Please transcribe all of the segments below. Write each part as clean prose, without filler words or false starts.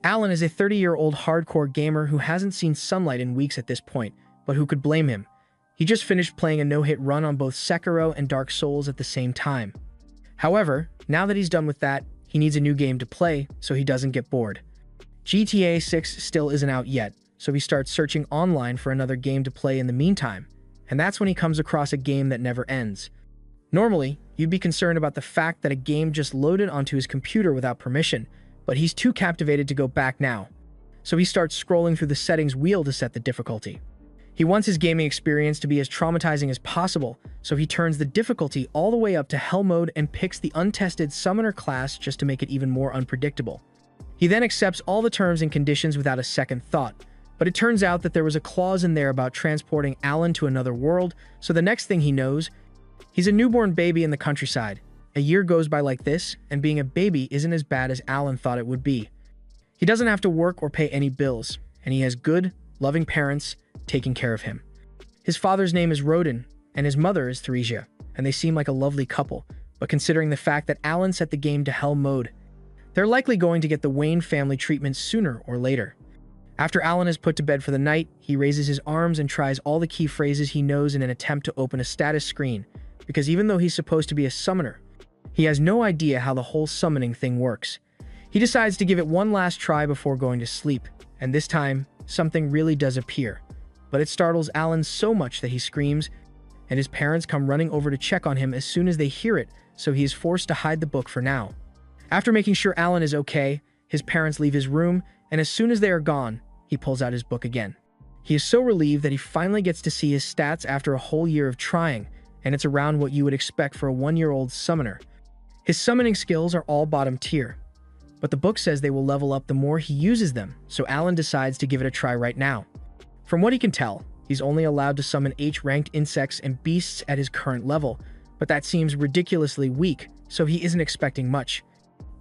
Alan is a 30-year-old hardcore gamer who hasn't seen sunlight in weeks at this point, but who could blame him? He just finished playing a no-hit run on both Sekiro and Dark Souls at the same time. However, now that he's done with that, he needs a new game to play so he doesn't get bored. GTA 6 still isn't out yet, so he starts searching online for another game to play in the meantime, and that's when he comes across a game that never ends. Normally, you'd be concerned about the fact that a game just loaded onto his computer without permission, but he's too captivated to go back now. So he starts scrolling through the settings wheel to set the difficulty. He wants his gaming experience to be as traumatizing as possible, so he turns the difficulty all the way up to hell mode and picks the untested summoner class just to make it even more unpredictable. He then accepts all the terms and conditions without a second thought, but it turns out that there was a clause in there about transporting Alan to another world, so the next thing he knows, he's a newborn baby in the countryside. A year goes by like this, and being a baby isn't as bad as Alan thought it would be. He doesn't have to work or pay any bills, and he has good, loving parents taking care of him. His father's name is Rodin, and his mother is Theresia, and they seem like a lovely couple, but considering the fact that Alan set the game to hell mode, they're likely going to get the Wayne family treatment sooner or later. After Alan is put to bed for the night, he raises his arms and tries all the key phrases he knows in an attempt to open a status screen, because even though he's supposed to be a summoner, he has no idea how the whole summoning thing works. He decides to give it one last try before going to sleep, and this time, something really does appear. But it startles Alan so much that he screams, and his parents come running over to check on him as soon as they hear it, so he is forced to hide the book for now. After making sure Alan is okay, his parents leave his room, and as soon as they are gone, he pulls out his book again. He is so relieved that he finally gets to see his stats after a whole year of trying, and it's around what you would expect for a 1-year-old summoner. His summoning skills are all bottom tier, but the book says they will level up the more he uses them, so Alan decides to give it a try right now. From what he can tell, he's only allowed to summon H-ranked insects and beasts at his current level, but that seems ridiculously weak, so he isn't expecting much.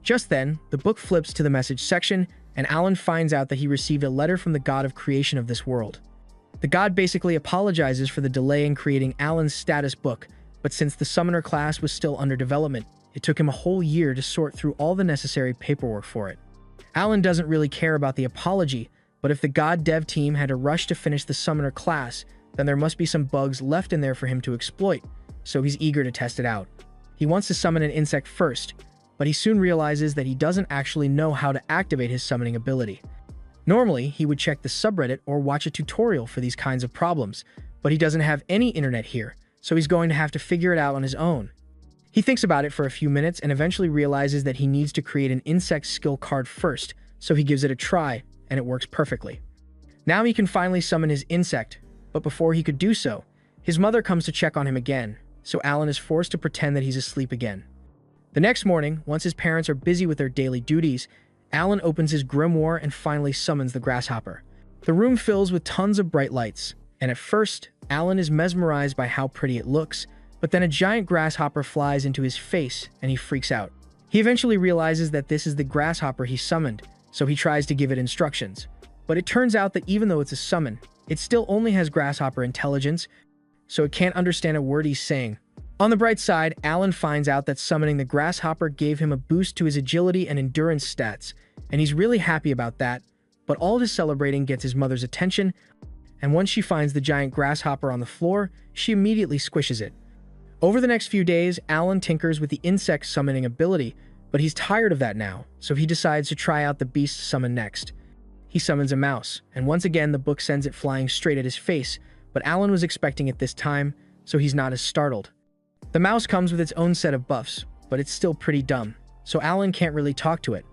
Just then, the book flips to the message section, and Alan finds out that he received a letter from the god of creation of this world. The god basically apologizes for the delay in creating Alan's status book, but since the summoner class was still under development, it took him a whole year to sort through all the necessary paperwork for it. Alan doesn't really care about the apology, but if the god dev team had to rush to finish the summoner class, then there must be some bugs left in there for him to exploit, so he's eager to test it out. He wants to summon an insect first, but he soon realizes that he doesn't actually know how to activate his summoning ability. Normally, he would check the subreddit or watch a tutorial for these kinds of problems, but he doesn't have any internet here, so he's going to have to figure it out on his own. He thinks about it for a few minutes and eventually realizes that he needs to create an insect skill card first, so he gives it a try, and it works perfectly. Now he can finally summon his insect, but before he could do so, his mother comes to check on him again, so Alan is forced to pretend that he's asleep again. The next morning, once his parents are busy with their daily duties, Alan opens his grimoire and finally summons the grasshopper. The room fills with tons of bright lights, and at first, Alan is mesmerized by how pretty it looks, but then a giant grasshopper flies into his face and he freaks out. He eventually realizes that this is the grasshopper he summoned, so he tries to give it instructions. But it turns out that even though it's a summon, it still only has grasshopper intelligence, so it can't understand a word he's saying. On the bright side, Alan finds out that summoning the grasshopper gave him a boost to his agility and endurance stats, and he's really happy about that, but all his celebrating gets his mother's attention, and once she finds the giant grasshopper on the floor, she immediately squishes it. Over the next few days, Alan tinkers with the insect summoning ability, but he's tired of that now, so he decides to try out the beast summon next. He summons a mouse, and once again the book sends it flying straight at his face, but Alan was expecting it this time, so he's not as startled. The mouse comes with its own set of buffs, but it's still pretty dumb, so Alan can't really talk to it.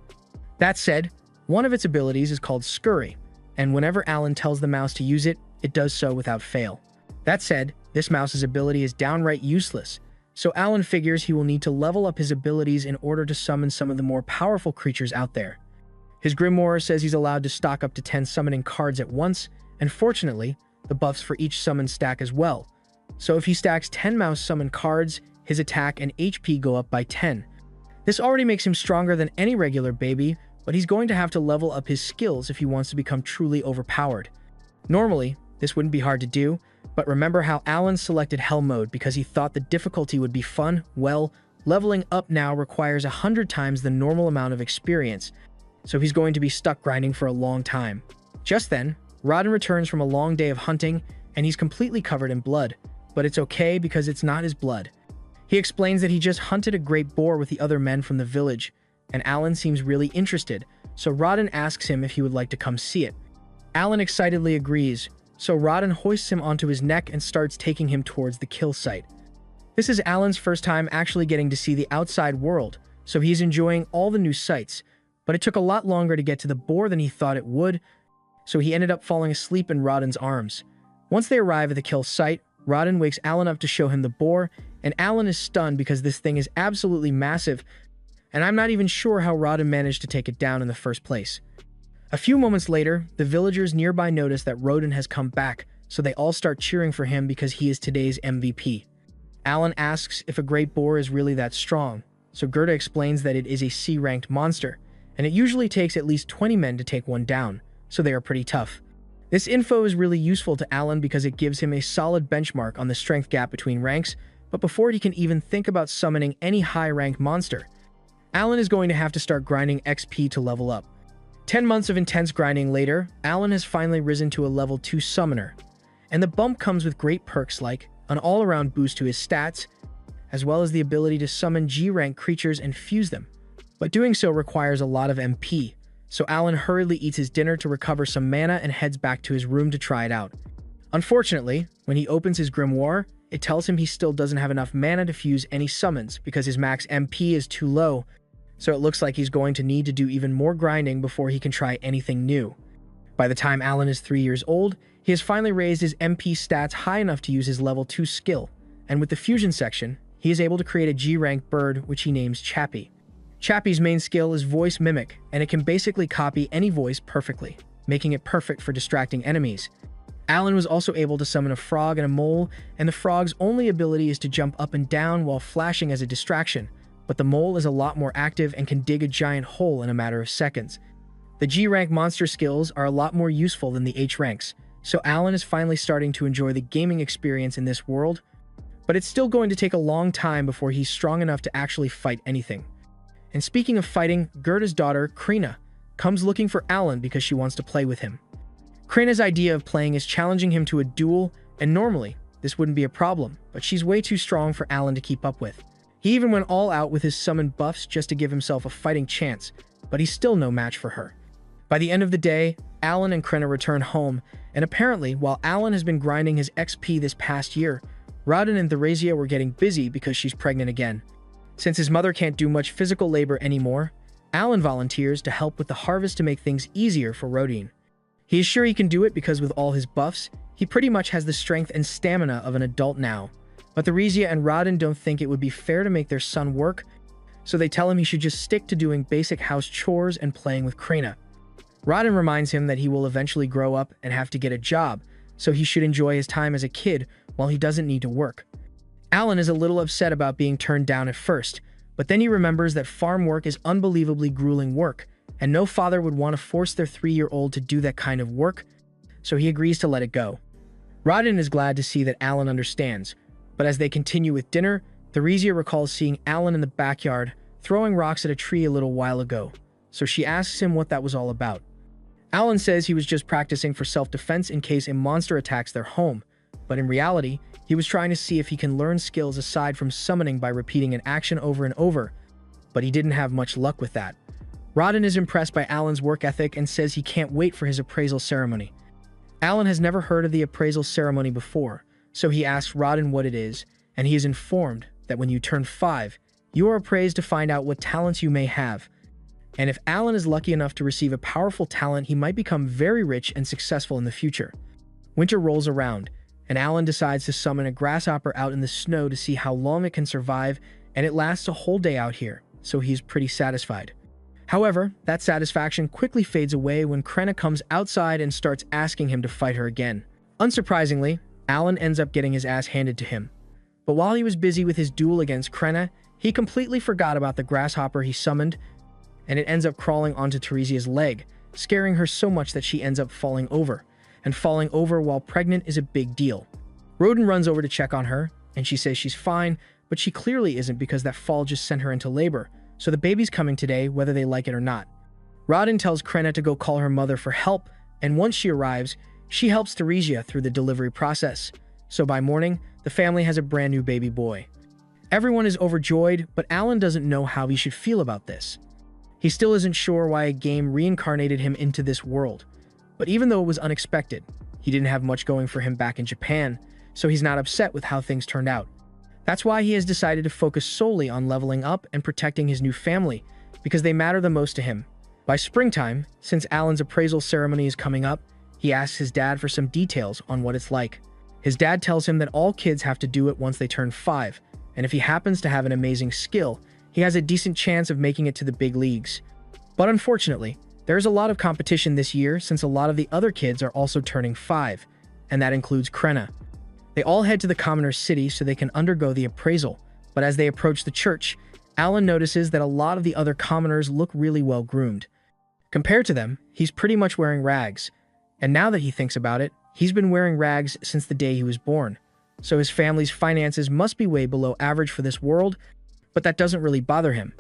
That said, one of its abilities is called Scurry, and whenever Alan tells the mouse to use it, it does so without fail. That said, this mouse's ability is downright useless, so Alan figures he will need to level up his abilities in order to summon some of the more powerful creatures out there. His grimoire says he's allowed to stock up to 10 summoning cards at once, and fortunately, the buffs for each summon stack as well. So if he stacks 10 mouse summon cards, his attack and HP go up by 10. This already makes him stronger than any regular baby, but he's going to have to level up his skills if he wants to become truly overpowered. Normally, this wouldn't be hard to do, but remember how Alan selected Hell mode because he thought the difficulty would be fun? Well, leveling up now requires 100 times the normal amount of experience, so he's going to be stuck grinding for a long time. Just then, Rodden returns from a long day of hunting, and he's completely covered in blood, but it's okay because it's not his blood. He explains that he just hunted a great boar with the other men from the village, and Alan seems really interested, so Rodden asks him if he would like to come see it. Alan excitedly agrees, so Rodden hoists him onto his neck and starts taking him towards the kill site. This is Alan's first time actually getting to see the outside world, so he's enjoying all the new sights, but it took a lot longer to get to the boar than he thought it would, so he ended up falling asleep in Rodden's arms. Once they arrive at the kill site, Rodden wakes Alan up to show him the boar, and Alan is stunned because this thing is absolutely massive, and I'm not even sure how Rodden managed to take it down in the first place. A few moments later, the villagers nearby notice that Rodden has come back, so they all start cheering for him because he is today's MVP. Alan asks if a great boar is really that strong, so Gerda explains that it is a C-ranked monster, and it usually takes at least 20 men to take one down, so they are pretty tough. This info is really useful to Alan because it gives him a solid benchmark on the strength gap between ranks, but before he can even think about summoning any high-ranked monster, Alan is going to have to start grinding XP to level up. 10 months of intense grinding later, Alan has finally risen to a level 2 summoner, and the bump comes with great perks like an all-around boost to his stats, as well as the ability to summon G-rank creatures and fuse them. But doing so requires a lot of MP, so Alan hurriedly eats his dinner to recover some mana and heads back to his room to try it out. Unfortunately, when he opens his grimoire, it tells him he still doesn't have enough mana to fuse any summons because his max MP is too low, so it looks like he's going to need to do even more grinding before he can try anything new. By the time Alan is 3 years old, he has finally raised his MP stats high enough to use his level 2 skill, and with the fusion section, he is able to create a G-rank bird which he names Chappie. Chappie's main skill is voice mimic, and it can basically copy any voice perfectly, making it perfect for distracting enemies. Alan was also able to summon a frog and a mole, and the frog's only ability is to jump up and down while flashing as a distraction, but the mole is a lot more active and can dig a giant hole in a matter of seconds. The G-rank monster skills are a lot more useful than the H-ranks, so Alan is finally starting to enjoy the gaming experience in this world, but it's still going to take a long time before he's strong enough to actually fight anything. And speaking of fighting, Gerda's daughter, Krina, comes looking for Alan because she wants to play with him. Krina's idea of playing is challenging him to a duel, and normally, this wouldn't be a problem, but she's way too strong for Alan to keep up with. He even went all out with his summoned buffs just to give himself a fighting chance, but he's still no match for her. By the end of the day, Alan and Krina return home, and apparently, while Alan has been grinding his XP this past year, Rodden and Theresia were getting busy because she's pregnant again. Since his mother can't do much physical labor anymore, Alan volunteers to help with the harvest to make things easier for Rodin. He is sure he can do it because with all his buffs, he pretty much has the strength and stamina of an adult now. But Theresia and Rodden don't think it would be fair to make their son work, so they tell him he should just stick to doing basic house chores and playing with Krina. Rodden reminds him that he will eventually grow up and have to get a job, so he should enjoy his time as a kid while he doesn't need to work. Alan is a little upset about being turned down at first, but then he remembers that farm work is unbelievably grueling work, and no father would want to force their 3-year-old to do that kind of work, so he agrees to let it go. Rodden is glad to see that Alan understands, but as they continue with dinner, Theresia recalls seeing Alan in the backyard throwing rocks at a tree a little while ago, so she asks him what that was all about. Alan says he was just practicing for self-defense in case a monster attacks their home, but in reality, he was trying to see if he can learn skills aside from summoning by repeating an action over and over, but he didn't have much luck with that. Rodden is impressed by Alan's work ethic and says he can't wait for his appraisal ceremony. Alan has never heard of the appraisal ceremony before, so he asks Rodden what it is, and he is informed that when you turn 5, you are appraised to find out what talents you may have. And if Alan is lucky enough to receive a powerful talent, he might become very rich and successful in the future. Winter rolls around, and Alan decides to summon a grasshopper out in the snow to see how long it can survive, and it lasts a whole day out here, so he's pretty satisfied. However, that satisfaction quickly fades away when Krena comes outside and starts asking him to fight her again. Unsurprisingly, Alan ends up getting his ass handed to him. But while he was busy with his duel against Krena, he completely forgot about the grasshopper he summoned, and it ends up crawling onto Theresia's leg, scaring her so much that she ends up falling over. And falling over while pregnant is a big deal. Rodin runs over to check on her, and she says she's fine, but she clearly isn't because that fall just sent her into labor, so the baby's coming today whether they like it or not. Rodin tells Krenna to go call her mother for help, and once she arrives, she helps Theresia through the delivery process. So by morning, the family has a brand new baby boy. Everyone is overjoyed, but Alan doesn't know how he should feel about this. He still isn't sure why a game reincarnated him into this world. But even though it was unexpected, he didn't have much going for him back in Japan, so he's not upset with how things turned out. That's why he has decided to focus solely on leveling up and protecting his new family, because they matter the most to him. By springtime, since Alan's appraisal ceremony is coming up, he asks his dad for some details on what it's like. His dad tells him that all kids have to do it once they turn 5, and if he happens to have an amazing skill, he has a decent chance of making it to the big leagues. But unfortunately, there's a lot of competition this year since a lot of the other kids are also turning 5, and that includes Krenna. They all head to the commoner's city so they can undergo the appraisal, but as they approach the church, Alan notices that a lot of the other commoners look really well groomed. Compared to them, he's pretty much wearing rags, and now that he thinks about it, he's been wearing rags since the day he was born, so his family's finances must be way below average for this world, but that doesn't really bother him.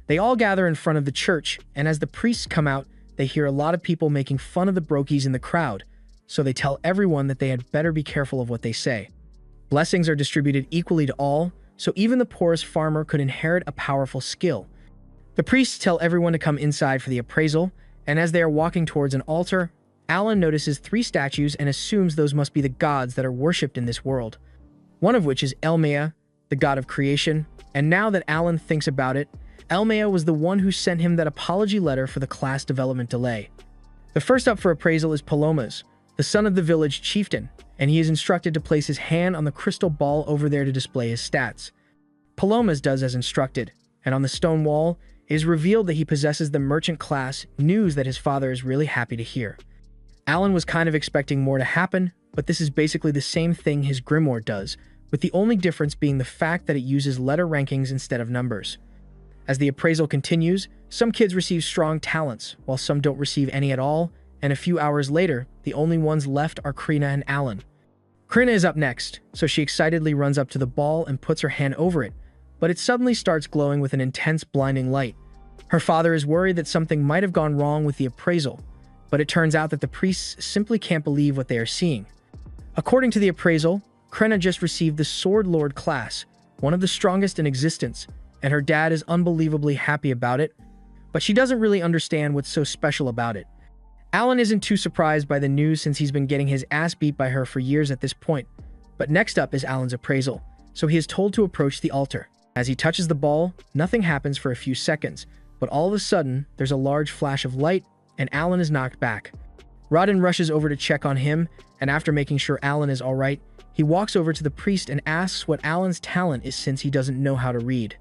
They all gather in front of the church, and as the priests come out, they hear a lot of people making fun of the brokies in the crowd, so they tell everyone that they had better be careful of what they say. Blessings are distributed equally to all, so even the poorest farmer could inherit a powerful skill. The priests tell everyone to come inside for the appraisal, and as they are walking towards an altar, Alan notices 3 statues and assumes those must be the gods that are worshipped in this world. One of which is Elmea, the god of creation, and now that Alan thinks about it, Elmea was the one who sent him that apology letter for the class development delay. The first up for appraisal is Palomas, the son of the village chieftain, and he is instructed to place his hand on the crystal ball over there to display his stats. Palomas does as instructed, and on the stone wall, it is revealed that he possesses the merchant class, news that his father is really happy to hear. Alan was kind of expecting more to happen, but this is basically the same thing his grimoire does, with the only difference being the fact that it uses letter rankings instead of numbers. As the appraisal continues, some kids receive strong talents, while some don't receive any at all, and a few hours later, the only ones left are Krenna and Alan. Krenna is up next, so she excitedly runs up to the ball and puts her hand over it, but it suddenly starts glowing with an intense, blinding light. Her father is worried that something might have gone wrong with the appraisal, but it turns out that the priests simply can't believe what they are seeing. According to the appraisal, Krenna just received the Sword Lord class, one of the strongest in existence, and her dad is unbelievably happy about it, but she doesn't really understand what's so special about it. Alan isn't too surprised by the news since he's been getting his ass beat by her for years at this point, but next up is Alan's appraisal, so he is told to approach the altar. As he touches the ball, nothing happens for a few seconds, but all of a sudden, there's a large flash of light, and Alan is knocked back. Rodin rushes over to check on him, and after making sure Alan is alright, he walks over to the priest and asks what Alan's talent is since he doesn't know how to read.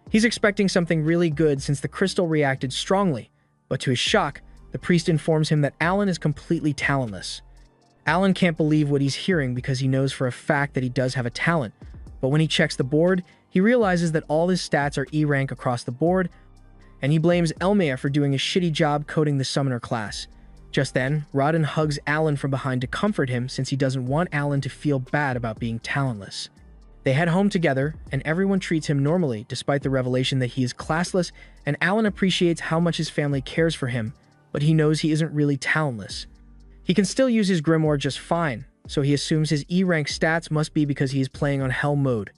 He's expecting something really good since the crystal reacted strongly, but to his shock, the priest informs him that Alan is completely talentless. Alan can't believe what he's hearing because he knows for a fact that he does have a talent, but when he checks the board, he realizes that all his stats are E rank across the board, and he blames Elmea for doing a shitty job coding the summoner class. Just then, Rodin hugs Alan from behind to comfort him since he doesn't want Alan to feel bad about being talentless. They head home together, and everyone treats him normally despite the revelation that he is classless, and Alan appreciates how much his family cares for him, but he knows he isn't really talentless. He can still use his grimoire just fine, so he assumes his E-rank stats must be because he is playing on Hell mode.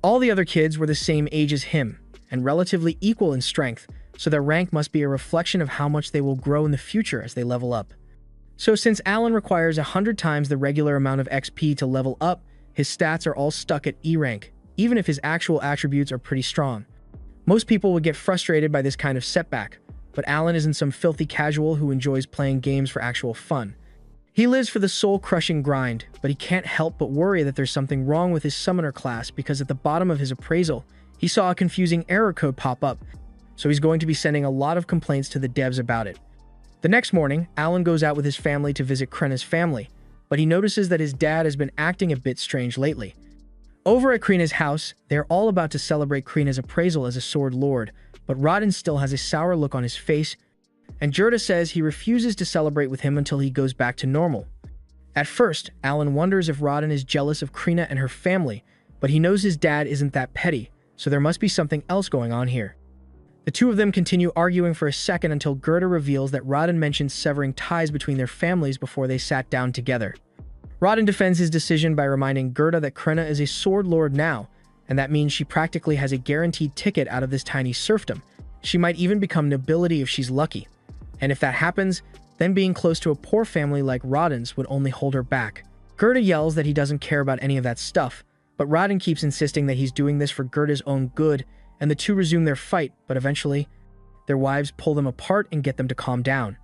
All the other kids were the same age as him, and relatively equal in strength, so their rank must be a reflection of how much they will grow in the future as they level up. So since Alan requires 100 times the regular amount of XP to level up, his stats are all stuck at E rank, even if his actual attributes are pretty strong. Most people would get frustrated by this kind of setback, but Alan isn't some filthy casual who enjoys playing games for actual fun. He lives for the soul-crushing grind, but he can't help but worry that there's something wrong with his summoner class because at the bottom of his appraisal, he saw a confusing error code pop up, so he's going to be sending a lot of complaints to the devs about it. The next morning, Alan goes out with his family to visit Krenna's family, but he notices that his dad has been acting a bit strange lately. Over at Krenna's house, they're all about to celebrate Krenna's appraisal as a Sword Lord, but Rodin still has a sour look on his face, and Jurda says he refuses to celebrate with him until he goes back to normal. At first, Alan wonders if Rodin is jealous of Krenna and her family, but he knows his dad isn't that petty, so there must be something else going on here. The two of them continue arguing for a second until Gerda reveals that Raden mentioned severing ties between their families before they sat down together. Raden defends his decision by reminding Gerda that Krenna is a sword lord now, and that means she practically has a guaranteed ticket out of this tiny serfdom. She might even become nobility if she's lucky. And if that happens, then being close to a poor family like Raden's would only hold her back. Gerda yells that he doesn't care about any of that stuff, but Raden keeps insisting that he's doing this for Gerda's own good, and the two resume their fight, but eventually, their wives pull them apart and get them to calm down.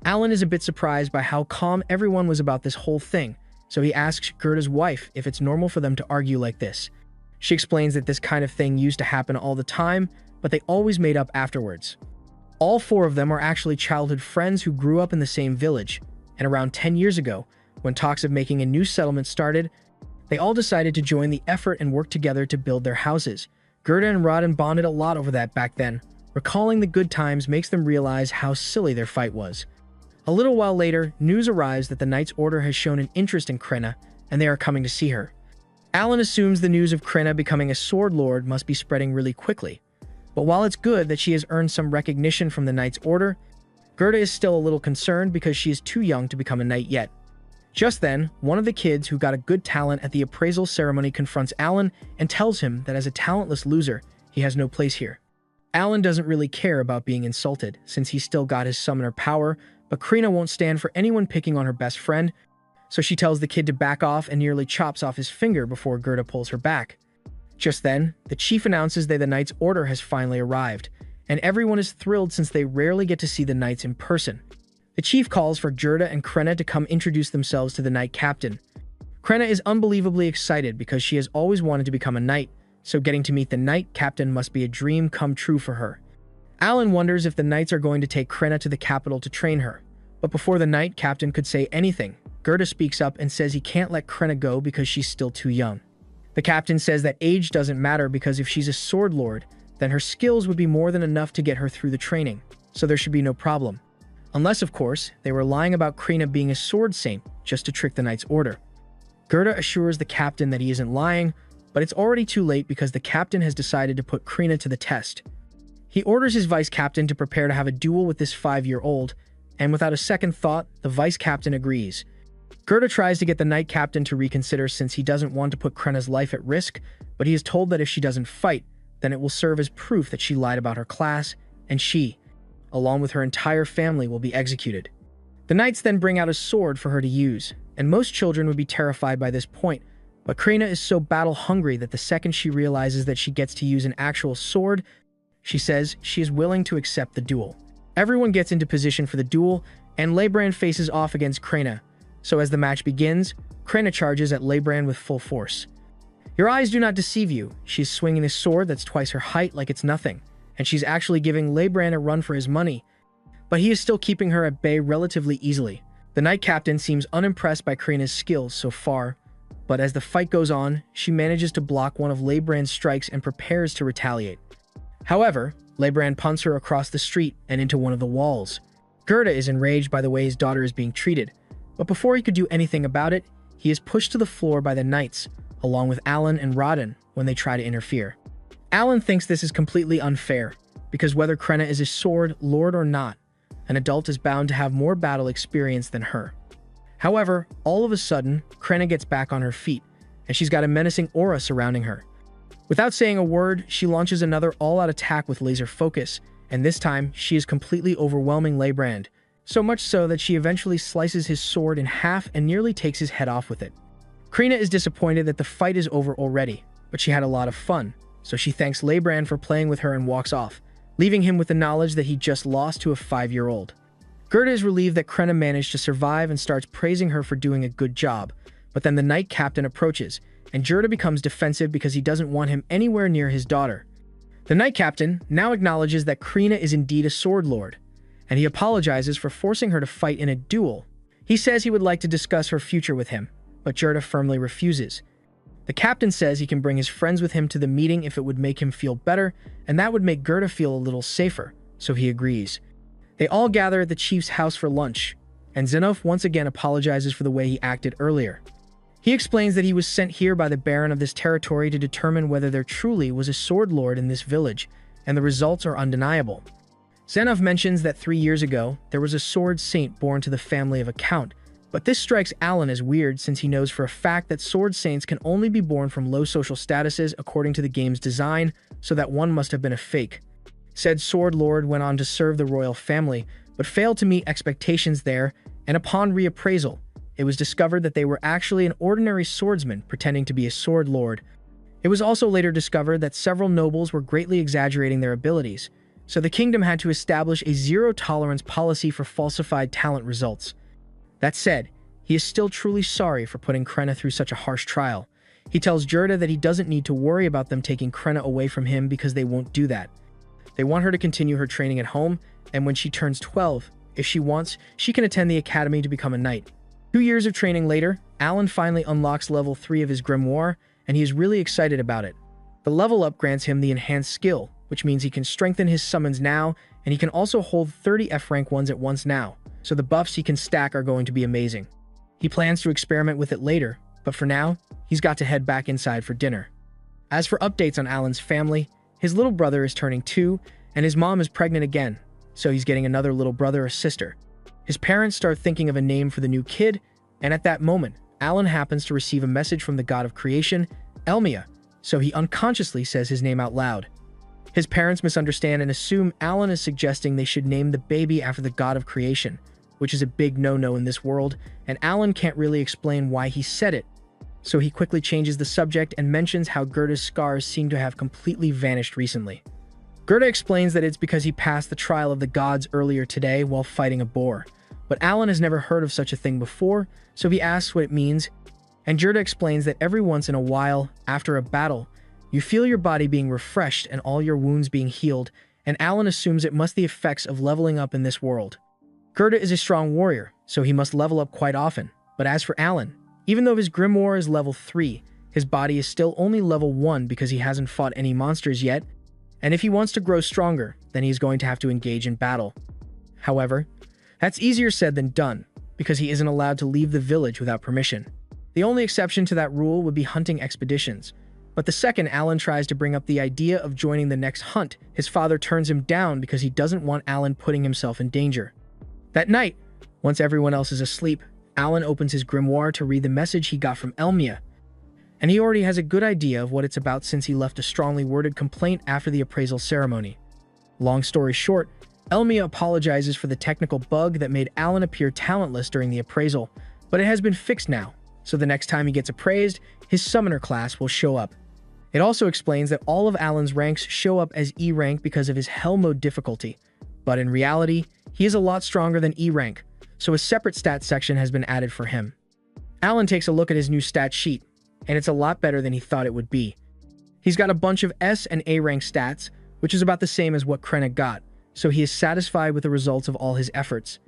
Alan is a bit surprised by how calm everyone was about this whole thing, so he asks Gerda's wife if it's normal for them to argue like this. She explains that this kind of thing used to happen all the time, but they always made up afterwards. All four of them are actually childhood friends who grew up in the same village, and around 10 years ago, when talks of making a new settlement started, they all decided to join the effort and work together to build their houses. Gerda and Raden bonded a lot over that back then. Recalling the good times makes them realize how silly their fight was. A little while later, news arrives that the Knight's Order has shown an interest in Krenna, and they are coming to see her. Alan assumes the news of Krenna becoming a sword lord must be spreading really quickly. But while it's good that she has earned some recognition from the Knight's Order, Gerda is still a little concerned because she is too young to become a knight yet. Just then, one of the kids who got a good talent at the appraisal ceremony confronts Alan and tells him that as a talentless loser, he has no place here. Alan doesn't really care about being insulted, since he's still got his summoner power, but Krenna won't stand for anyone picking on her best friend, so she tells the kid to back off and nearly chops off his finger before Gerda pulls her back. Just then, the chief announces that the Knight's Order has finally arrived, and everyone is thrilled since they rarely get to see the knights in person. The chief calls for Gerda and Krenna to come introduce themselves to the knight captain. Krenna is unbelievably excited because she has always wanted to become a knight, so getting to meet the knight captain must be a dream come true for her. Alan wonders if the knights are going to take Krenna to the capital to train her, but before the knight captain could say anything, Gerda speaks up and says he can't let Krenna go because she's still too young. The captain says that age doesn't matter because if she's a sword lord, then her skills would be more than enough to get her through the training, so there should be no problem. Unless, of course, they were lying about Krenna being a sword saint just to trick the Knight's Order. Gerda assures the captain that he isn't lying, but it's already too late because the captain has decided to put Krenna to the test. He orders his vice captain to prepare to have a duel with this 5-year-old, and without a second thought, the vice captain agrees. Gerda tries to get the knight captain to reconsider since he doesn't want to put Krenna's life at risk, but he is told that if she doesn't fight, then it will serve as proof that she lied about her class, and she, along with her entire family, will be executed. The knights then bring out a sword for her to use, and most children would be terrified by this point, but Krenna is so battle-hungry that the second she realizes that she gets to use an actual sword, she says she is willing to accept the duel. Everyone gets into position for the duel, and Leibrand faces off against Krenna. So as the match begins, Krenna charges at Leibrand with full force. Your eyes do not deceive you. She's swinging a sword that's twice her height like it's nothing, and she's actually giving Leibrand a run for his money, but he is still keeping her at bay relatively easily. The knight captain seems unimpressed by Krenna's skills so far, but as the fight goes on, she manages to block one of Leibrand's strikes and prepares to retaliate. However, Leibrand punts her across the street and into one of the walls. Gerda is enraged by the way his daughter is being treated, but before he could do anything about it, he is pushed to the floor by the knights, along with Alan and Raden when they try to interfere. Alan thinks this is completely unfair, because whether Krenna is a sword lord or not, an adult is bound to have more battle experience than her. However, all of a sudden, Krenna gets back on her feet, and she's got a menacing aura surrounding her. Without saying a word, she launches another all-out attack with laser focus, and this time, she is completely overwhelming Leibrand, so much so that she eventually slices his sword in half and nearly takes his head off with it. Krenna is disappointed that the fight is over already, but she had a lot of fun, so she thanks Leibrand for playing with her and walks off, leaving him with the knowledge that he just lost to a 5-year-old. Gerda is relieved that Krenna managed to survive and starts praising her for doing a good job, but then the knight captain approaches, and Gerda becomes defensive because he doesn't want him anywhere near his daughter. The knight captain now acknowledges that Krenna is indeed a sword lord, and he apologizes for forcing her to fight in a duel. He says he would like to discuss her future with him, but Gerda firmly refuses. The captain says he can bring his friends with him to the meeting if it would make him feel better, and that would make Gerda feel a little safer, so he agrees. They all gather at the chief's house for lunch, and Zenof once again apologizes for the way he acted earlier. He explains that he was sent here by the baron of this territory to determine whether there truly was a sword lord in this village, and the results are undeniable. Zenov mentions that 3 years ago, there was a sword saint born to the family of a count, but this strikes Alan as weird since he knows for a fact that sword saints can only be born from low social statuses according to the game's design, so that one must have been a fake. Said sword lord went on to serve the royal family, but failed to meet expectations there, and upon reappraisal, it was discovered that they were actually an ordinary swordsman pretending to be a sword lord. It was also later discovered that several nobles were greatly exaggerating their abilities, so the kingdom had to establish a zero-tolerance policy for falsified talent results. That said, he is still truly sorry for putting Krenna through such a harsh trial. He tells Gerda that he doesn't need to worry about them taking Krenna away from him because they won't do that. They want her to continue her training at home, and when she turns 12, if she wants, she can attend the academy to become a knight. 2 years of training later, Alan finally unlocks level 3 of his grimoire, and he is really excited about it. The level up grants him the enhanced skill, which means he can strengthen his summons now, and he can also hold 30 F-rank ones at once now, so the buffs he can stack are going to be amazing. He plans to experiment with it later, but for now, he's got to head back inside for dinner. As for updates on Alan's family, his little brother is turning 2, and his mom is pregnant again, so he's getting another little brother or sister. His parents start thinking of a name for the new kid, and at that moment, Alan happens to receive a message from the god of creation, Elmia, so he unconsciously says his name out loud. His parents misunderstand and assume Alan is suggesting they should name the baby after the god of creation, which is a big no-no in this world, and Alan can't really explain why he said it. So he quickly changes the subject and mentions how Gerda's scars seem to have completely vanished recently. Gerda explains that it's because he passed the trial of the gods earlier today while fighting a boar, but Alan has never heard of such a thing before, so he asks what it means, and Gerda explains that every once in a while, after a battle, you feel your body being refreshed and all your wounds being healed, and Alan assumes it must be the effects of leveling up in this world. Gerda is a strong warrior, so he must level up quite often, but as for Alan, even though his grimoire is level 3, his body is still only level 1 because he hasn't fought any monsters yet, and if he wants to grow stronger, then he's going to have to engage in battle. However, that's easier said than done, because he isn't allowed to leave the village without permission. The only exception to that rule would be hunting expeditions, but the second Alan tries to bring up the idea of joining the next hunt, his father turns him down because he doesn't want Alan putting himself in danger. That night, once everyone else is asleep, Alan opens his grimoire to read the message he got from Elmia, and he already has a good idea of what it's about since he left a strongly worded complaint after the appraisal ceremony. Long story short, Elmia apologizes for the technical bug that made Alan appear talentless during the appraisal, but it has been fixed now, so the next time he gets appraised, his summoner class will show up. It also explains that all of Alan's ranks show up as E rank because of his Hell mode difficulty, but in reality, he is a lot stronger than E rank, so a separate stat section has been added for him. Alan takes a look at his new stat sheet, and it's a lot better than he thought it would be. He's got a bunch of S and A rank stats, which is about the same as what Krenna got, so he is satisfied with the results of all his efforts.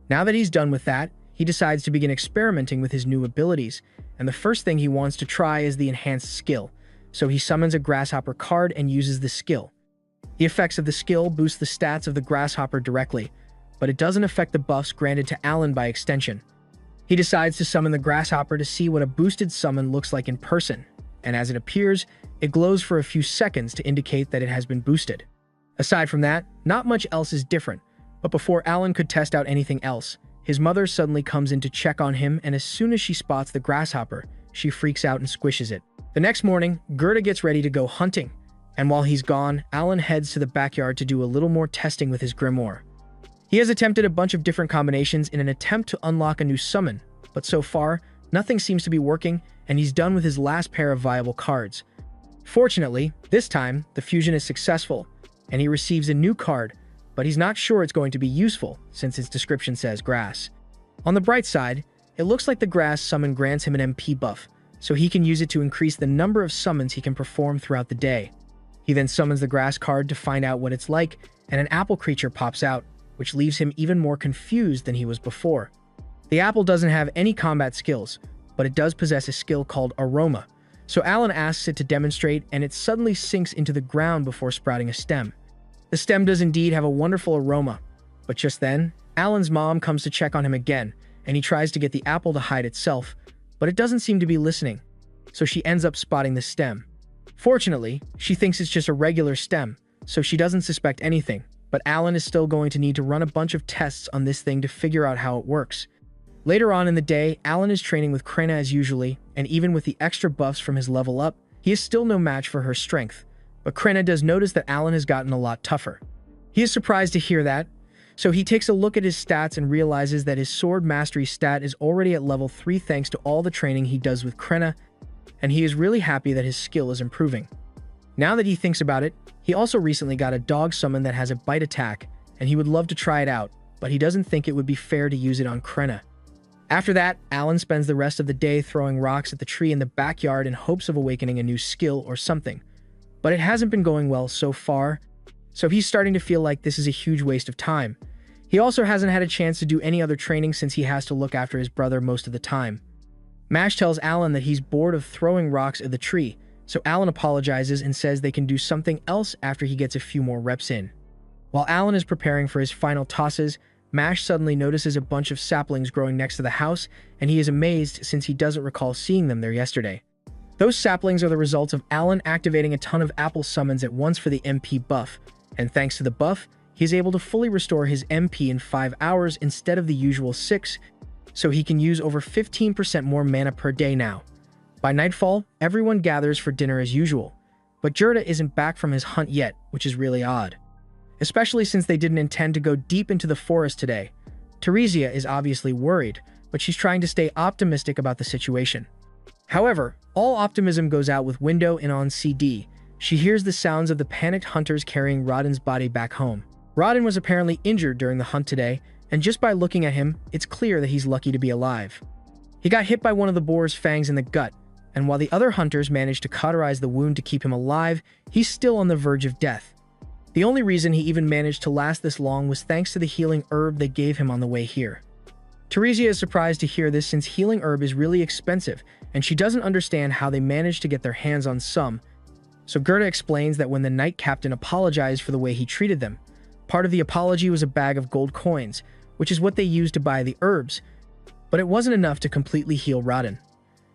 Now that he's done with that, he decides to begin experimenting with his new abilities, and the first thing he wants to try is the enhanced skill, so he summons a grasshopper card and uses the skill. The effects of the skill boost the stats of the grasshopper directly, but it doesn't affect the buffs granted to Alan by extension. He decides to summon the grasshopper to see what a boosted summon looks like in person, and as it appears, it glows for a few seconds to indicate that it has been boosted. Aside from that, not much else is different, but before Alan could test out anything else, his mother suddenly comes in to check on him, and as soon as she spots the grasshopper, she freaks out and squishes it. The next morning, Gerda gets ready to go hunting, and while he's gone, Alan heads to the backyard to do a little more testing with his grimoire. He has attempted a bunch of different combinations in an attempt to unlock a new summon, but so far, nothing seems to be working, and he's done with his last pair of viable cards. Fortunately, this time, the fusion is successful, and he receives a new card, but he's not sure it's going to be useful since its description says grass. On the bright side, it looks like the grass summon grants him an MP buff, so he can use it to increase the number of summons he can perform throughout the day. He then summons the grass card to find out what it's like, and an apple creature pops out, which leaves him even more confused than he was before. The apple doesn't have any combat skills, but it does possess a skill called Aroma, so Alan asks it to demonstrate, and it suddenly sinks into the ground before sprouting a stem. The stem does indeed have a wonderful aroma, but just then, Alan's mom comes to check on him again, and he tries to get the apple to hide itself, but it doesn't seem to be listening, so she ends up spotting the stem. Fortunately, she thinks it's just a regular stem, so she doesn't suspect anything, but Alan is still going to need to run a bunch of tests on this thing to figure out how it works. Later on in the day, Alan is training with Krenna as usually, and even with the extra buffs from his level up, he is still no match for her strength. But Krenna does notice that Alan has gotten a lot tougher. He is surprised to hear that, so he takes a look at his stats and realizes that his sword mastery stat is already at level 3 thanks to all the training he does with Krenna, and he is really happy that his skill is improving. Now that he thinks about it, he also recently got a dog summon that has a bite attack, and he would love to try it out, but he doesn't think it would be fair to use it on Krenna. After that, Alan spends the rest of the day throwing rocks at the tree in the backyard in hopes of awakening a new skill or something. But it hasn't been going well so far, so he's starting to feel like this is a huge waste of time. He also hasn't had a chance to do any other training since he has to look after his brother most of the time. Mash tells Alan that he's bored of throwing rocks at the tree, so Alan apologizes and says they can do something else after he gets a few more reps in. While Alan is preparing for his final tosses, Mash suddenly notices a bunch of saplings growing next to the house, and he is amazed since he doesn't recall seeing them there yesterday. Those saplings are the results of Alan activating a ton of apple summons at once for the MP buff, and thanks to the buff, he is able to fully restore his MP in 5 hours instead of the usual 6, so he can use over 15% more mana per day now. By nightfall, everyone gathers for dinner as usual, but Gerda isn't back from his hunt yet, which is really odd. Especially since they didn't intend to go deep into the forest today. Teresia is obviously worried, but she's trying to stay optimistic about the situation. However, all optimism goes out with Window and on CD. She hears the sounds of the panicked hunters carrying Rodden's body back home. Rodden was apparently injured during the hunt today, and just by looking at him, it's clear that he's lucky to be alive. He got hit by one of the boar's fangs in the gut, and while the other hunters managed to cauterize the wound to keep him alive, he's still on the verge of death. The only reason he even managed to last this long was thanks to the healing herb they gave him on the way here. Teresia is surprised to hear this since healing herb is really expensive, and she doesn't understand how they managed to get their hands on some. So Gerda explains that when the Knight Captain apologized for the way he treated them, part of the apology was a bag of gold coins, which is what they used to buy the herbs, but it wasn't enough to completely heal Rodden.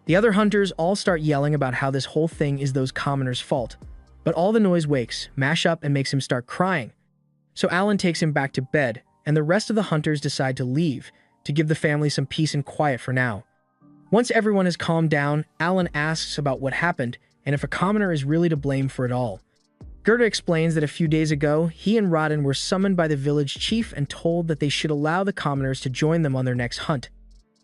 The other hunters all start yelling about how this whole thing is those commoners' fault. But all the noise wakes Mash up and makes him start crying. So Alan takes him back to bed, and the rest of the hunters decide to leave, to give the family some peace and quiet for now. Once everyone has calmed down, Alan asks about what happened, and if a commoner is really to blame for it all. Gerda explains that a few days ago, he and Rodden were summoned by the village chief and told that they should allow the commoners to join them on their next hunt.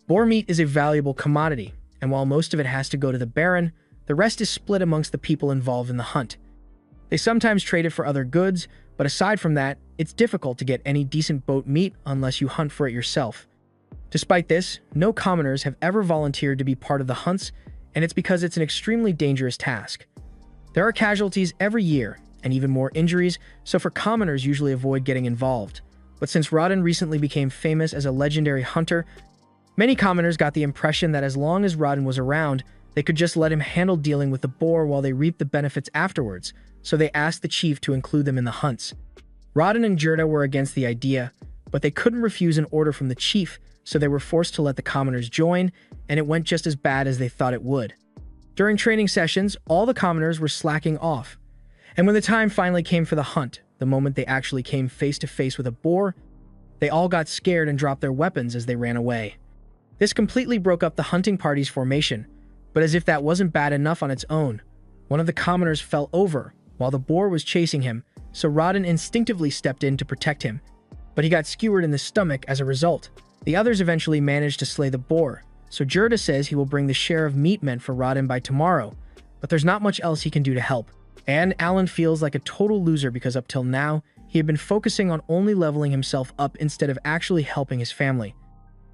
Boar meat is a valuable commodity, and while most of it has to go to the Baron, the rest is split amongst the people involved in the hunt. They sometimes trade it for other goods, but aside from that, it's difficult to get any decent boat meat unless you hunt for it yourself. Despite this, no commoners have ever volunteered to be part of the hunts, and it's because it's an extremely dangerous task. There are casualties every year, and even more injuries, so for commoners usually avoid getting involved. But since Rodden recently became famous as a legendary hunter, many commoners got the impression that as long as Rodden was around, they could just let him handle dealing with the boar while they reaped the benefits afterwards, so they asked the chief to include them in the hunts. Rodden and Gerda were against the idea, but they couldn't refuse an order from the chief, so they were forced to let the commoners join, and it went just as bad as they thought it would. During training sessions, all the commoners were slacking off, and when the time finally came for the hunt, the moment they actually came face to face with a boar, they all got scared and dropped their weapons as they ran away. This completely broke up the hunting party's formation, but as if that wasn't bad enough on its own, one of the commoners fell over while the boar was chasing him, so Rodden instinctively stepped in to protect him, but he got skewered in the stomach as a result. The others eventually managed to slay the boar, so Gerda says he will bring the share of meat meant for Rodden by tomorrow, but there's not much else he can do to help. And Alan feels like a total loser because up till now, he had been focusing on only leveling himself up instead of actually helping his family.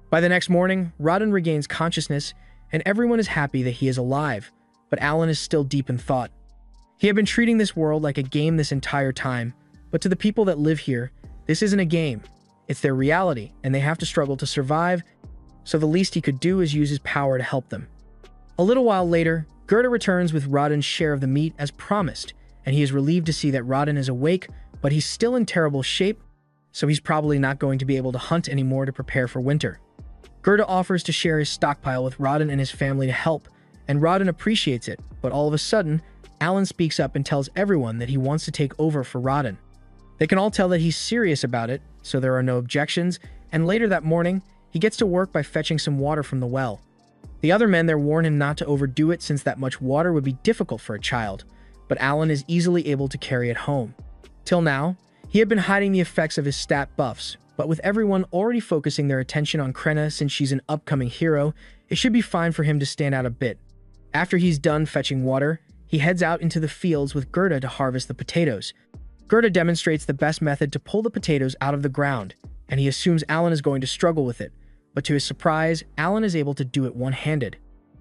By the next morning, Rodden regains consciousness, and everyone is happy that he is alive, but Alan is still deep in thought. He had been treating this world like a game this entire time, but to the people that live here, this isn't a game. It's their reality, and they have to struggle to survive, so the least he could do is use his power to help them. A little while later, Gerda returns with Rodden's share of the meat as promised, and he is relieved to see that Rodden is awake, but he's still in terrible shape, so he's probably not going to be able to hunt anymore to prepare for winter. Gerda offers to share his stockpile with Rodden and his family to help, and Rodden appreciates it, but all of a sudden, Alan speaks up and tells everyone that he wants to take over for Rodden. They can all tell that he's serious about it, so there are no objections, and later that morning, he gets to work by fetching some water from the well. The other men there warn him not to overdo it since that much water would be difficult for a child, but Alan is easily able to carry it home. Till now, he had been hiding the effects of his stat buffs, but with everyone already focusing their attention on Krenna since she's an upcoming hero, it should be fine for him to stand out a bit. After he's done fetching water, he heads out into the fields with Gerda to harvest the potatoes. Gerda demonstrates the best method to pull the potatoes out of the ground, and he assumes Alan is going to struggle with it, but to his surprise, Alan is able to do it one-handed.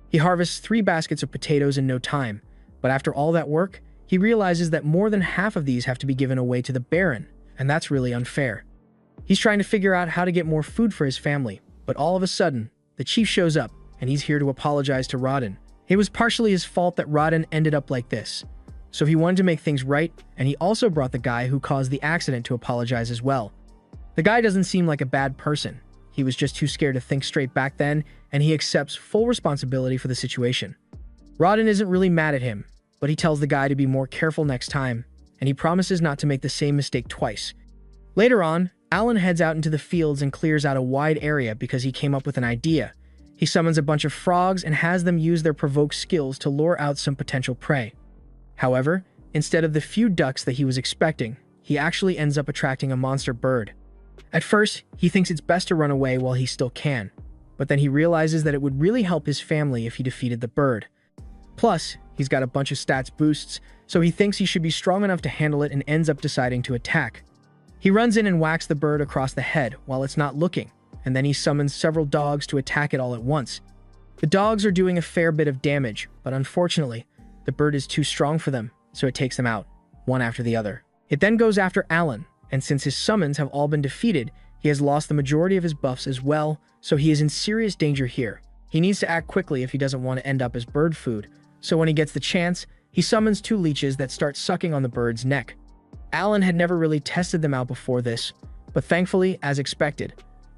He harvests 3 baskets of potatoes in no time, but after all that work, he realizes that more than half of these have to be given away to the Baron, and that's really unfair. He's trying to figure out how to get more food for his family, but all of a sudden, the chief shows up, and he's here to apologize to Rodden. It was partially his fault that Rodden ended up like this, so he wanted to make things right, and he also brought the guy who caused the accident to apologize as well. The guy doesn't seem like a bad person. He was just too scared to think straight back then, and he accepts full responsibility for the situation. Rodden isn't really mad at him, but he tells the guy to be more careful next time, and he promises not to make the same mistake twice. Later on, Alan heads out into the fields and clears out a wide area because he came up with an idea. He summons a bunch of frogs and has them use their provoke skills to lure out some potential prey. However, instead of the few ducks that he was expecting, he actually ends up attracting a monster bird. At first, he thinks it's best to run away while he still can, but then he realizes that it would really help his family if he defeated the bird. Plus, he's got a bunch of stats boosts, so he thinks he should be strong enough to handle it and ends up deciding to attack. He runs in and whacks the bird across the head while it's not looking, and then he summons several dogs to attack it all at once. The dogs are doing a fair bit of damage, but unfortunately, the bird is too strong for them, so it takes them out, one after the other. It then goes after Alan, and since his summons have all been defeated, he has lost the majority of his buffs as well, so he is in serious danger here. He needs to act quickly if he doesn't want to end up as bird food, so when he gets the chance, he summons 2 leeches that start sucking on the bird's neck. Alan had never really tested them out before this, but thankfully, as expected,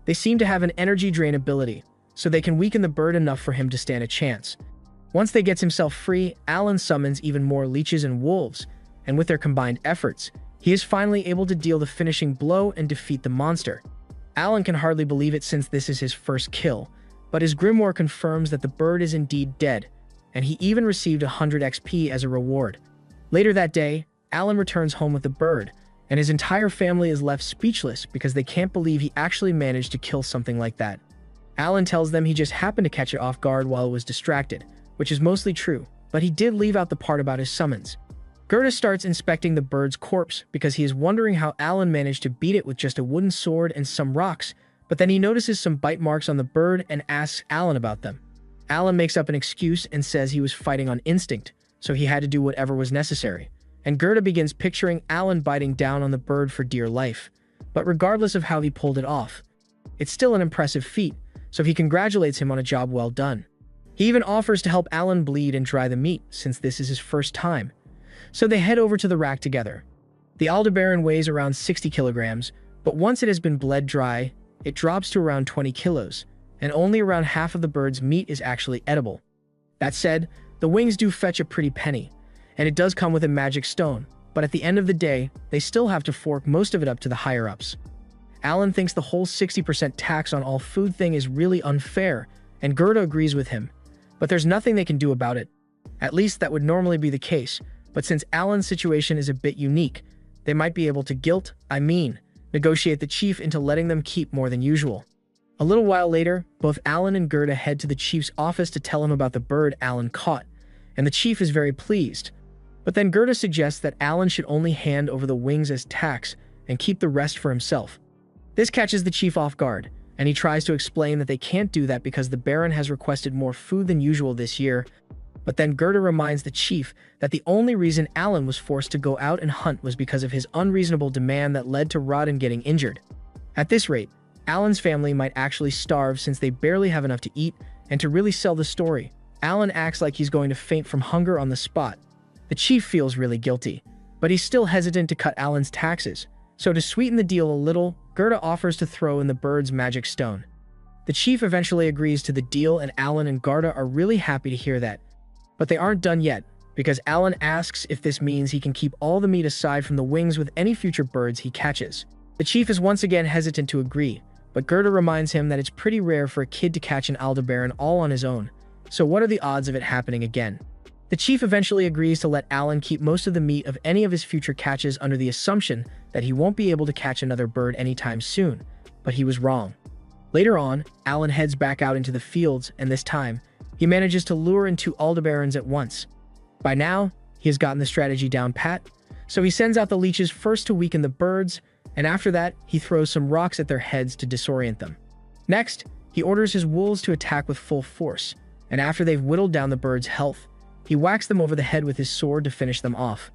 they seem to have an energy drain ability, so they can weaken the bird enough for him to stand a chance. Once they gets himself free, Alan summons even more leeches and wolves, and with their combined efforts, he is finally able to deal the finishing blow and defeat the monster. Alan can hardly believe it since this is his first kill, but his grimoire confirms that the bird is indeed dead, and he even received 100 XP as a reward. Later that day, Alan returns home with the bird, and his entire family is left speechless because they can't believe he actually managed to kill something like that. Alan tells them he just happened to catch it off guard while it was distracted, which is mostly true, but he did leave out the part about his summons. Gerda starts inspecting the bird's corpse because he is wondering how Alan managed to beat it with just a wooden sword and some rocks, but then he notices some bite marks on the bird and asks Alan about them. Alan makes up an excuse and says he was fighting on instinct, so he had to do whatever was necessary. And Gerda begins picturing Alan biting down on the bird for dear life. But regardless of how he pulled it off, it's still an impressive feat, so he congratulates him on a job well done. He even offers to help Alan bleed and dry the meat, since this is his first time. So they head over to the rack together. The Aldebaran weighs around 60 kilograms, but once it has been bled dry, it drops to around 20 kilos, and only around half of the bird's meat is actually edible. That said, the wings do fetch a pretty penny, and it does come with a magic stone, but at the end of the day, they still have to fork most of it up to the higher-ups. Alan thinks the whole 60% tax on all food thing is really unfair, and Gerda agrees with him, but there's nothing they can do about it. At least that would normally be the case, but since Alan's situation is a bit unique, they might be able to negotiate the chief into letting them keep more than usual. A little while later, both Alan and Gerda head to the chief's office to tell him about the bird Alan caught, and the chief is very pleased. But then Gerda suggests that Alan should only hand over the wings as tax and keep the rest for himself. This catches the chief off guard, and he tries to explain that they can't do that because the Baron has requested more food than usual this year. But then Gerda reminds the chief that the only reason Alan was forced to go out and hunt was because of his unreasonable demand that led to Rodden getting injured. At this rate, Alan's family might actually starve since they barely have enough to eat, and to really sell the story, Alan acts like he's going to faint from hunger on the spot. The chief feels really guilty, but he's still hesitant to cut Alan's taxes, so to sweeten the deal a little, Gerda offers to throw in the bird's magic stone. The chief eventually agrees to the deal, and Alan and Gerda are really happy to hear that. But they aren't done yet, because Alan asks if this means he can keep all the meat aside from the wings with any future birds he catches. The chief is once again hesitant to agree, but Gerda reminds him that it's pretty rare for a kid to catch an Aldebaran all on his own, so what are the odds of it happening again? The chief eventually agrees to let Alan keep most of the meat of any of his future catches under the assumption that he won't be able to catch another bird anytime soon, but he was wrong. Later on, Alan heads back out into the fields, and this time, he manages to lure in 2 Aldebarans at once. By now, he has gotten the strategy down pat, so he sends out the leeches first to weaken the birds, and after that, he throws some rocks at their heads to disorient them. Next, he orders his wolves to attack with full force, and after they've whittled down the birds' health, he whacks them over the head with his sword to finish them off.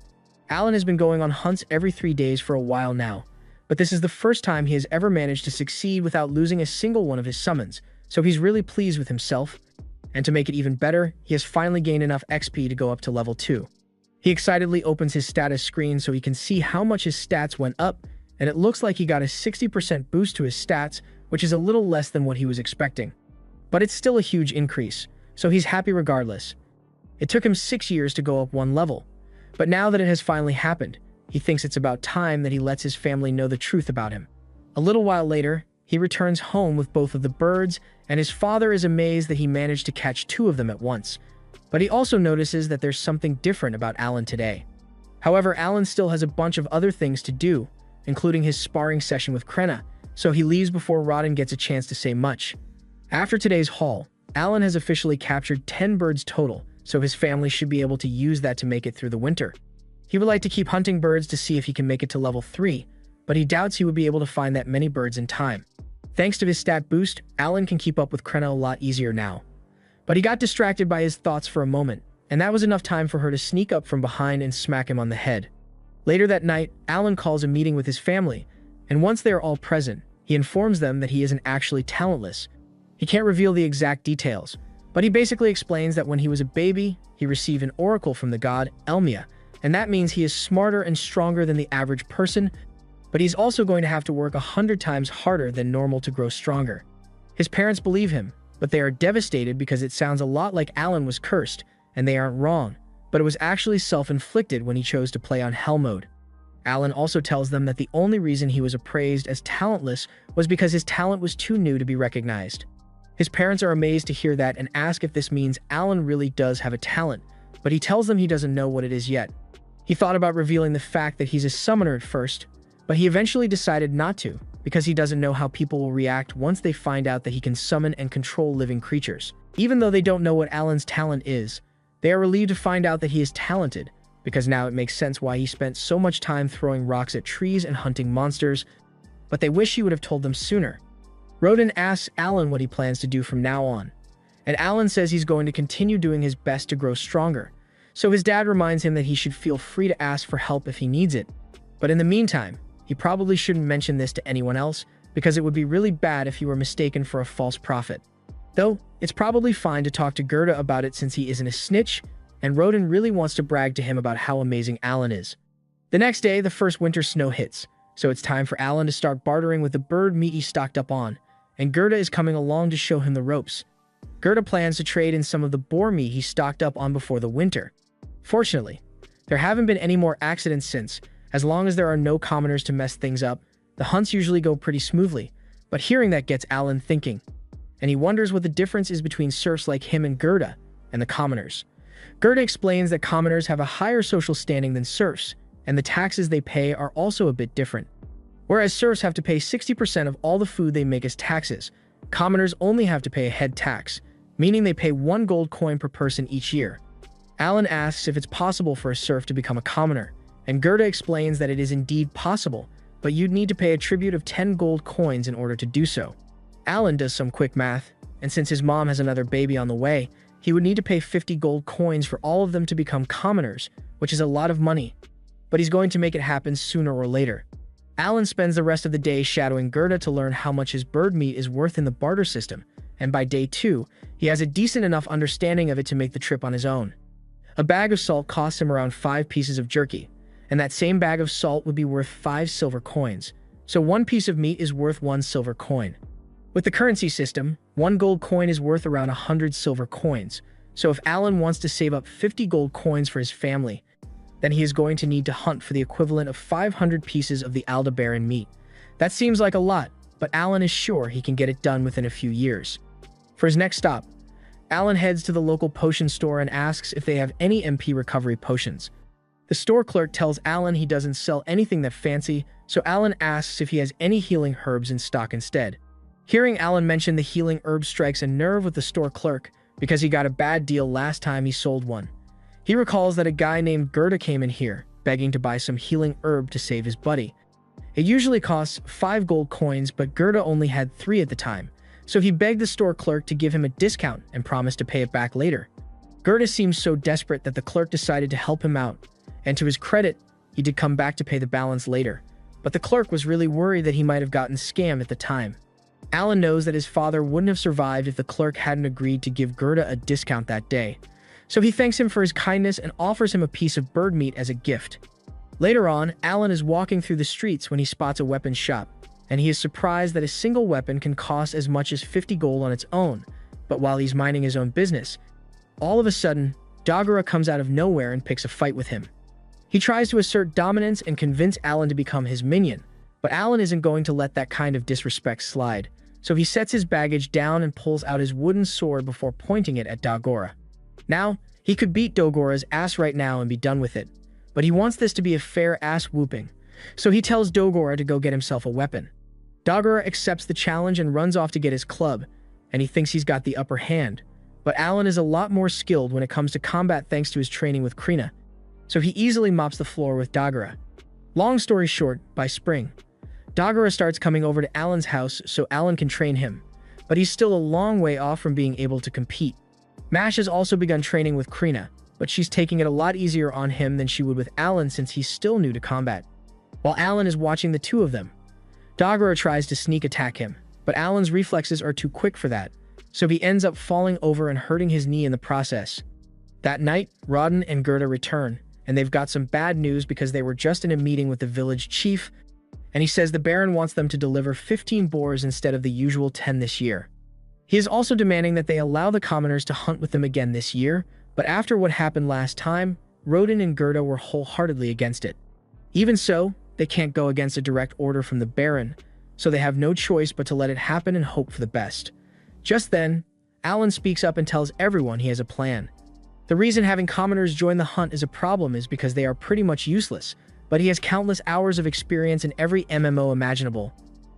Alan has been going on hunts every 3 days for a while now, but this is the first time he has ever managed to succeed without losing a single one of his summons, so he's really pleased with himself. And to make it even better, he has finally gained enough XP to go up to level 2. He excitedly opens his status screen so he can see how much his stats went up, and it looks like he got a 60% boost to his stats, which is a little less than what he was expecting. But it's still a huge increase, so he's happy regardless. It took him 6 years to go up 1 level, but now that it has finally happened, he thinks it's about time that he lets his family know the truth about him. A little while later, he returns home with both of the birds, and his father is amazed that he managed to catch 2 of them at once. But he also notices that there's something different about Alan today. However, Alan still has a bunch of other things to do, including his sparring session with Krenna, so he leaves before Rodden gets a chance to say much. After today's haul, Alan has officially captured 10 birds total, so his family should be able to use that to make it through the winter. He would like to keep hunting birds to see if he can make it to level 3, but he doubts he would be able to find that many birds in time. Thanks to his stat boost, Alan can keep up with Krenna a lot easier now. But he got distracted by his thoughts for a moment, and that was enough time for her to sneak up from behind and smack him on the head. Later that night, Alan calls a meeting with his family, and once they are all present, he informs them that he isn't actually talentless. He can't reveal the exact details, but he basically explains that when he was a baby, he received an oracle from the god Elmia, and that means he is smarter and stronger than the average person, but he's also going to have to work 100 times harder than normal to grow stronger. His parents believe him, but they are devastated because it sounds a lot like Alan was cursed, and they aren't wrong, but it was actually self-inflicted when he chose to play on Hell mode. Alan also tells them that the only reason he was appraised as talentless was because his talent was too new to be recognized. His parents are amazed to hear that and ask if this means Alan really does have a talent, but he tells them he doesn't know what it is yet. He thought about revealing the fact that he's a summoner at first, but he eventually decided not to, because he doesn't know how people will react once they find out that he can summon and control living creatures. Even though they don't know what Alan's talent is, they are relieved to find out that he is talented, because now it makes sense why he spent so much time throwing rocks at trees and hunting monsters, but they wish he would have told them sooner. Rodin asks Alan what he plans to do from now on, and Alan says he's going to continue doing his best to grow stronger, so his dad reminds him that he should feel free to ask for help if he needs it. But in the meantime, he probably shouldn't mention this to anyone else, because it would be really bad if he were mistaken for a false prophet. Though, it's probably fine to talk to Gerda about it since he isn't a snitch, and Rodin really wants to brag to him about how amazing Alan is. The next day, the first winter snow hits, so it's time for Alan to start bartering with the bird meat he stocked up on, and Gerda is coming along to show him the ropes. Gerda plans to trade in some of the boar meat he stocked up on before the winter. Fortunately, there haven't been any more accidents since. As long as there are no commoners to mess things up, the hunts usually go pretty smoothly, but hearing that gets Alan thinking, and he wonders what the difference is between serfs like him and Gerda and the commoners. Gerda explains that commoners have a higher social standing than serfs, and the taxes they pay are also a bit different. Whereas serfs have to pay 60% of all the food they make as taxes, commoners only have to pay a head tax, meaning they pay 1 gold coin per person each year. Alan asks if it's possible for a serf to become a commoner, and Gerda explains that it is indeed possible, but you'd need to pay a tribute of 10 gold coins in order to do so. Alan does some quick math, and since his mom has another baby on the way, he would need to pay 50 gold coins for all of them to become commoners, which is a lot of money, but he's going to make it happen sooner or later. Alan spends the rest of the day shadowing Gerda to learn how much his bird meat is worth in the barter system, and by day 2, he has a decent enough understanding of it to make the trip on his own. A bag of salt costs him around 5 pieces of jerky, and that same bag of salt would be worth 5 silver coins, so 1 piece of meat is worth 1 silver coin. With the currency system, 1 gold coin is worth around 100 silver coins, So if Alan wants to save up 50 gold coins for his family, then he is going to need to hunt for the equivalent of 500 pieces of the Aldebaran meat. That seems like a lot, but Alan is sure he can get it done within a few years. For his next stop, Alan heads to the local potion store and asks if they have any MP recovery potions. The store clerk tells Alan he doesn't sell anything that fancy, so Alan asks if he has any healing herbs in stock instead. Hearing Alan mention the healing herb strikes a nerve with the store clerk because he got a bad deal last time he sold one. He recalls that a guy named Gerda came in here, begging to buy some healing herb to save his buddy. It usually costs 5 gold coins, but Gerda only had 3 at the time, so he begged the store clerk to give him a discount and promised to pay it back later. Gerda seems so desperate that the clerk decided to help him out, and to his credit, he did come back to pay the balance later. But the clerk was really worried that he might have gotten scammed at the time. Alan knows that his father wouldn't have survived if the clerk hadn't agreed to give Gerda a discount that day. So he thanks him for his kindness and offers him a piece of bird meat as a gift. Later on, Alan is walking through the streets when he spots a weapons shop, and he is surprised that a single weapon can cost as much as 50 gold on its own. But while he's minding his own business, all of a sudden, Dagura comes out of nowhere and picks a fight with him. He tries to assert dominance and convince Alan to become his minion, but Alan isn't going to let that kind of disrespect slide, so he sets his baggage down and pulls out his wooden sword before pointing it at Dagura. Now, he could beat Dagura's ass right now and be done with it, but he wants this to be a fair ass whooping, so he tells Dagura to go get himself a weapon. Dagura accepts the challenge and runs off to get his club, and he thinks he's got the upper hand, but Alan is a lot more skilled when it comes to combat thanks to his training with Krina, so he easily mops the floor with Dagura. Long story short, by spring, Dagura starts coming over to Alan's house so Alan can train him, but he's still a long way off from being able to compete. Mash has also begun training with Krina, but she's taking it a lot easier on him than she would with Alan since he's still new to combat. While Alan is watching the two of them, Dagura tries to sneak attack him, but Alan's reflexes are too quick for that, so he ends up falling over and hurting his knee in the process. That night, Rodin and Gerda return, and they've got some bad news because they were just in a meeting with the village chief, and he says the Baron wants them to deliver 15 boars instead of the usual 10 this year. He is also demanding that they allow the commoners to hunt with them again this year, but after what happened last time, Rodin and Gerda were wholeheartedly against it. Even so, they can't go against a direct order from the Baron, so they have no choice but to let it happen and hope for the best. Just then, Alan speaks up and tells everyone he has a plan. The reason having commoners join the hunt is a problem is because they are pretty much useless, but he has countless hours of experience in every MMO imaginable,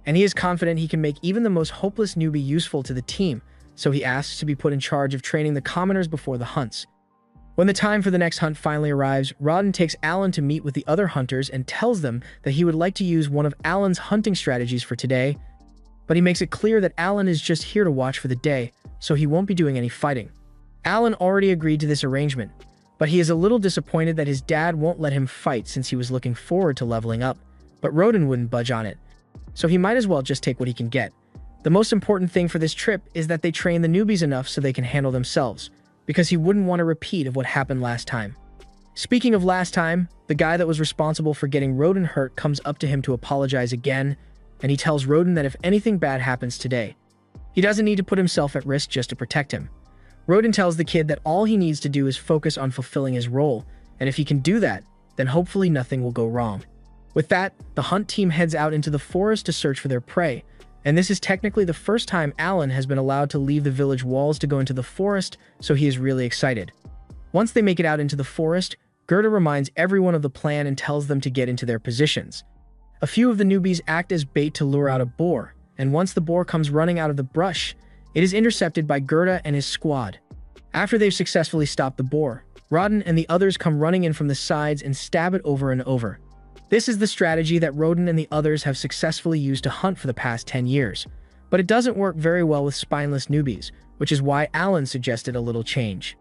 and he is confident he can make even the most hopeless newbie useful to the team, so he asks to be put in charge of training the commoners before the hunts. When the time for the next hunt finally arrives, Rodin takes Alan to meet with the other hunters and tells them that he would like to use one of Alan's hunting strategies for today, but he makes it clear that Alan is just here to watch for the day, so he won't be doing any fighting. Alan already agreed to this arrangement, but he is a little disappointed that his dad won't let him fight since he was looking forward to leveling up, but Rodin wouldn't budge on it, so he might as well just take what he can get. The most important thing for this trip is that they train the newbies enough so they can handle themselves, because he wouldn't want a repeat of what happened last time. Speaking of last time, the guy that was responsible for getting Rodin hurt comes up to him to apologize again, and he tells Rodin that if anything bad happens today, he doesn't need to put himself at risk just to protect him. Rodin tells the kid that all he needs to do is focus on fulfilling his role, and if he can do that, then hopefully nothing will go wrong. With that, the hunt team heads out into the forest to search for their prey, and this is technically the first time Alan has been allowed to leave the village walls to go into the forest, so he is really excited. Once they make it out into the forest, Gerda reminds everyone of the plan and tells them to get into their positions. A few of the newbies act as bait to lure out a boar, and once the boar comes running out of the brush, it is intercepted by Gerda and his squad. After they've successfully stopped the boar, Rodin and the others come running in from the sides and stab it over and over. This is the strategy that Rodin and the others have successfully used to hunt for the past 10 years, but it doesn't work very well with spineless newbies, which is why Alan suggested a little change.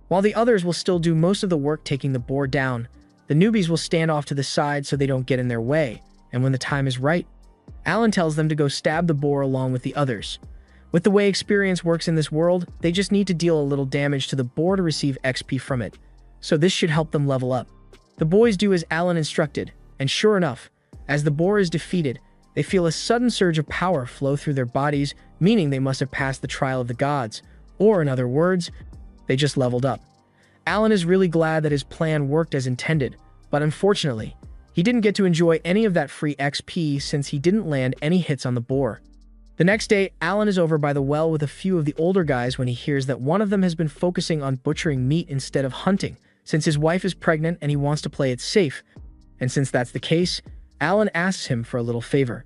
While the others will still do most of the work taking the boar down, the newbies will stand off to the side so they don't get in their way, and when the time is right, Alan tells them to go stab the boar along with the others. With the way experience works in this world, they just need to deal a little damage to the boar to receive XP from it, so this should help them level up. The boys do as Alan instructed, and sure enough, as the boar is defeated, they feel a sudden surge of power flow through their bodies, meaning they must have passed the trial of the gods, or in other words, They just leveled up. Alan is really glad that his plan worked as intended, but unfortunately, he didn't get to enjoy any of that free XP since he didn't land any hits on the boar. The next day, Alan is over by the well with a few of the older guys when he hears that one of them has been focusing on butchering meat instead of hunting, since his wife is pregnant and he wants to play it safe. And since that's the case, Alan asks him for a little favor.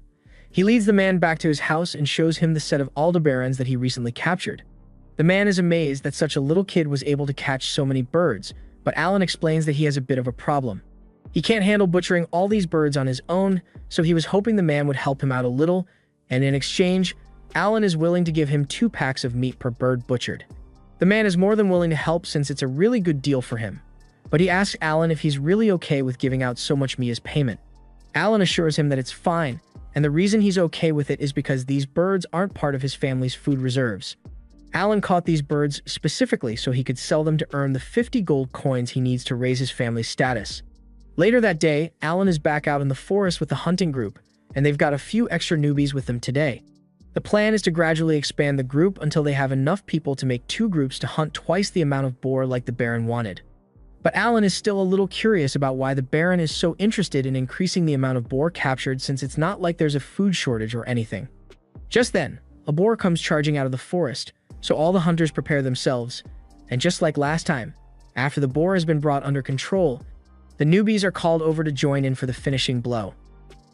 He leads the man back to his house and shows him the set of Aldebarans that he recently captured. The man is amazed that such a little kid was able to catch so many birds, but Alan explains that he has a bit of a problem. He can't handle butchering all these birds on his own, so he was hoping the man would help him out a little, and in exchange, Alan is willing to give him 2 packs of meat per bird butchered. The man is more than willing to help since it's a really good deal for him, but he asks Alan if he's really okay with giving out so much meat as payment. Alan assures him that it's fine, and the reason he's okay with it is because these birds aren't part of his family's food reserves. Alan caught these birds specifically so he could sell them to earn the 50 gold coins he needs to raise his family's status. Later that day, Alan is back out in the forest with the hunting group, and they've got a few extra newbies with them today. The plan is to gradually expand the group until they have enough people to make 2 groups to hunt twice the amount of boar like the Baron wanted. But Alan is still a little curious about why the Baron is so interested in increasing the amount of boar captured since it's not like there's a food shortage or anything. Just then, a boar comes charging out of the forest, so all the hunters prepare themselves, and just like last time, after the boar has been brought under control, the newbies are called over to join in for the finishing blow.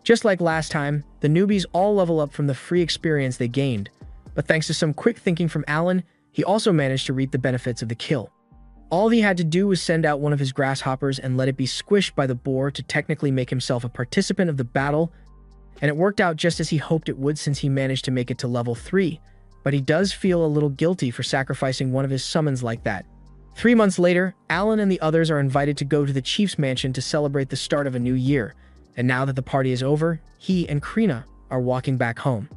Just like last time, the newbies all level up from the free experience they gained, but thanks to some quick thinking from Alan, he also managed to reap the benefits of the kill. All he had to do was send out one of his grasshoppers and let it be squished by the boar to technically make himself a participant of the battle, and it worked out just as he hoped it would since he managed to make it to level 3, but he does feel a little guilty for sacrificing one of his summons like that. 3 months later, Alan and the others are invited to go to the chief's mansion to celebrate the start of a new year, and now that the party is over, he and Krina are walking back home.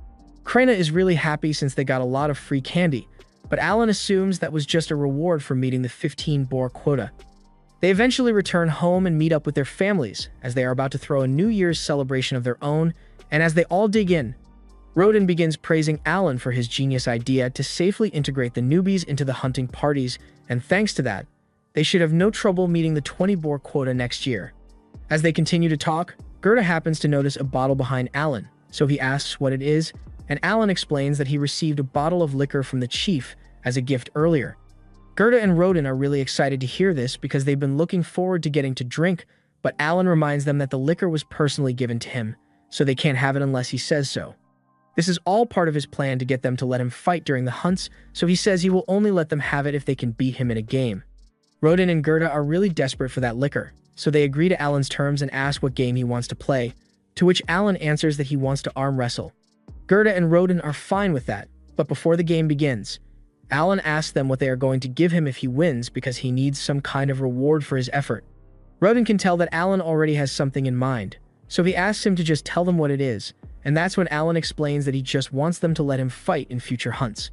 Krina is really happy since they got a lot of free candy, but Alan assumes that was just a reward for meeting the 15 boar quota. They eventually return home and meet up with their families, as they are about to throw a New Year's celebration of their own, and as they all dig in, Rodin begins praising Alan for his genius idea to safely integrate the newbies into the hunting parties, and thanks to that, they should have no trouble meeting the 20 boar quota next year. As they continue to talk, Gerda happens to notice a bottle behind Alan, so he asks what it is, and Alan explains that he received a bottle of liquor from the chief as a gift earlier. Gerda and Rodin are really excited to hear this because they've been looking forward to getting to drink, but Alan reminds them that the liquor was personally given to him, so they can't have it unless he says so. This is all part of his plan to get them to let him fight during the hunts, so he says he will only let them have it if they can beat him in a game. Rodin and Gerda are really desperate for that liquor, so they agree to Alan's terms and ask what game he wants to play, to which Alan answers that he wants to arm wrestle. Gerda and Rodin are fine with that, but before the game begins, Alan asks them what they are going to give him if he wins because he needs some kind of reward for his effort. Rodin can tell that Alan already has something in mind, so he asks him to just tell them what it is, and that's when Alan explains that he just wants them to let him fight in future hunts.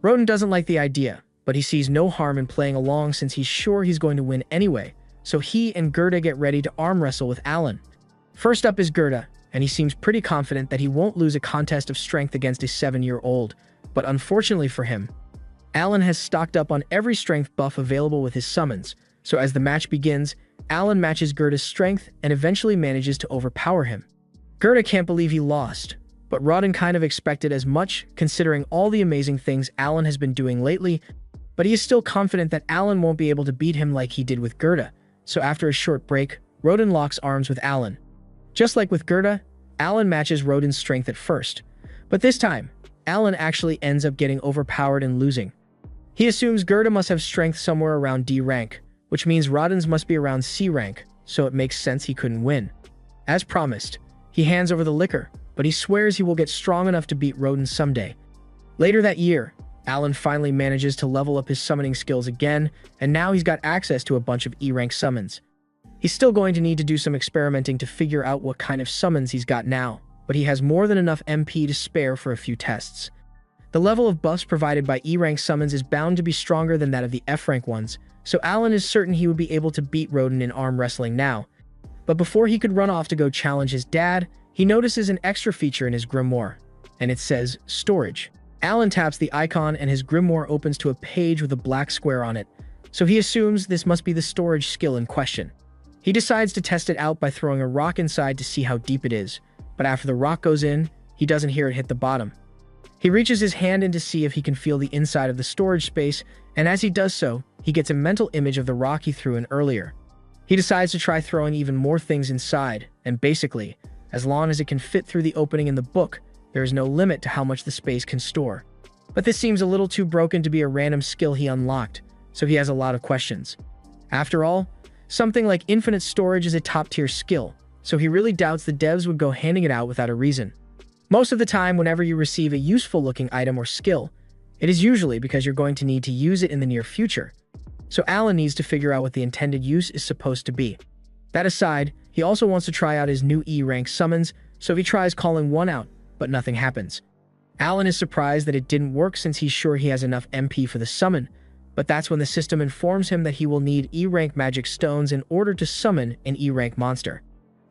Rodin doesn't like the idea, but he sees no harm in playing along since he's sure he's going to win anyway, so he and Gerda get ready to arm wrestle with Alan. First up is Gerda, and he seems pretty confident that he won't lose a contest of strength against a 7-year-old, but unfortunately for him, Alan has stocked up on every strength buff available with his summons, so as the match begins, Alan matches Gerda's strength and eventually manages to overpower him. Gerda can't believe he lost, but Rodin kind of expected as much considering all the amazing things Alan has been doing lately, but he is still confident that Alan won't be able to beat him like he did with Gerda, so after a short break, Rodin locks arms with Alan. Just like with Gerda, Alan matches Rodin's strength at first, but this time, Alan actually ends up getting overpowered and losing. He assumes Gerda must have strength somewhere around D rank, which means Rodin's must be around C rank, so it makes sense he couldn't win. As promised, he hands over the liquor, but he swears he will get strong enough to beat Rodin someday. Later that year, Alan finally manages to level up his summoning skills again, and now he's got access to a bunch of E-rank summons. He's still going to need to do some experimenting to figure out what kind of summons he's got now, but he has more than enough MP to spare for a few tests. The level of buffs provided by E-rank summons is bound to be stronger than that of the F-rank ones, so Alan is certain he would be able to beat Rodin in arm wrestling now. But before he could run off to go challenge his dad, he notices an extra feature in his grimoire, and it says, Storage. Alan taps the icon and his grimoire opens to a page with a black square on it, so he assumes this must be the storage skill in question. He decides to test it out by throwing a rock inside to see how deep it is, but after the rock goes in, he doesn't hear it hit the bottom. He reaches his hand in to see if he can feel the inside of the storage space, and as he does so, he gets a mental image of the rock he threw in earlier. He decides to try throwing even more things inside, and basically, as long as it can fit through the opening in the book, there is no limit to how much the space can store. But this seems a little too broken to be a random skill he unlocked, so he has a lot of questions. After all, something like infinite storage is a top-tier skill, so he really doubts the devs would go handing it out without a reason. Most of the time, whenever you receive a useful-looking item or skill, it is usually because you're going to need to use it in the near future. So Alan needs to figure out what the intended use is supposed to be. That aside, he also wants to try out his new E-rank summons, so he tries calling one out, but nothing happens. Alan is surprised that it didn't work since he's sure he has enough MP for the summon, but that's when the system informs him that he will need E-rank magic stones in order to summon an E-rank monster.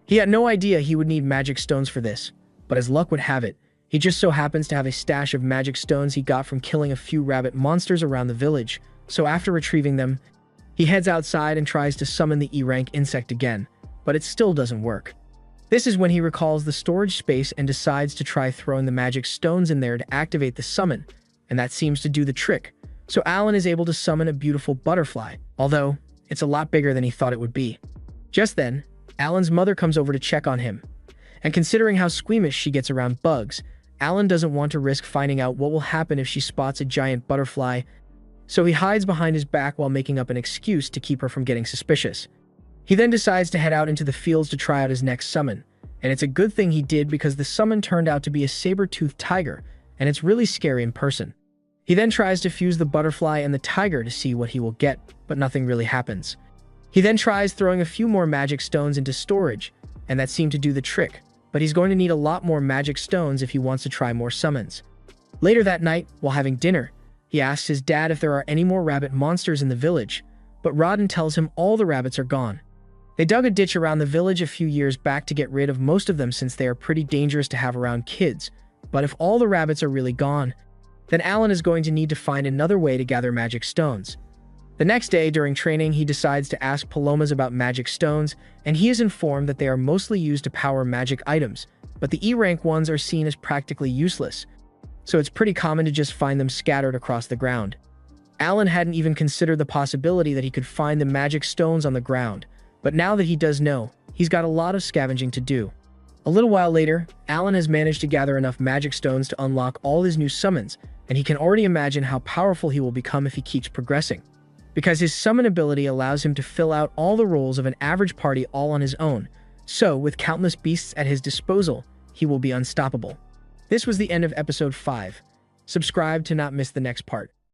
He had no idea he would need magic stones for this, but as luck would have it, he just so happens to have a stash of magic stones he got from killing a few rabbit monsters around the village, so after retrieving them, he heads outside and tries to summon the E-rank insect again, but it still doesn't work. This is when he recalls the storage space and decides to try throwing the magic stones in there to activate the summon, and that seems to do the trick. So Alan is able to summon a beautiful butterfly, although it's a lot bigger than he thought it would be. Just then, Alan's mother comes over to check on him, and considering how squeamish she gets around bugs, Alan doesn't want to risk finding out what will happen if she spots a giant butterfly, so he hides behind his back while making up an excuse to keep her from getting suspicious. He then decides to head out into the fields to try out his next summon, and it's a good thing he did because the summon turned out to be a saber-toothed tiger, and it's really scary in person. He then tries to fuse the butterfly and the tiger to see what he will get, but nothing really happens. He then tries throwing a few more magic stones into storage, and that seemed to do the trick, but he's going to need a lot more magic stones if he wants to try more summons. Later that night, while having dinner, he asks his dad if there are any more rabbit monsters in the village, but Rodden tells him all the rabbits are gone. They dug a ditch around the village a few years back to get rid of most of them since they are pretty dangerous to have around kids, but if all the rabbits are really gone, then Alan is going to need to find another way to gather magic stones. The next day, during training, he decides to ask Palomas about magic stones, and he is informed that they are mostly used to power magic items, but the E-rank ones are seen as practically useless, so it's pretty common to just find them scattered across the ground. Alan hadn't even considered the possibility that he could find the magic stones on the ground, but now that he does know, he's got a lot of scavenging to do. A little while later, Alan has managed to gather enough magic stones to unlock all his new summons, and he can already imagine how powerful he will become if he keeps progressing. Because his summon ability allows him to fill out all the roles of an average party all on his own, so with countless beasts at his disposal, he will be unstoppable. This was the end of episode 5. Subscribe to not miss the next part.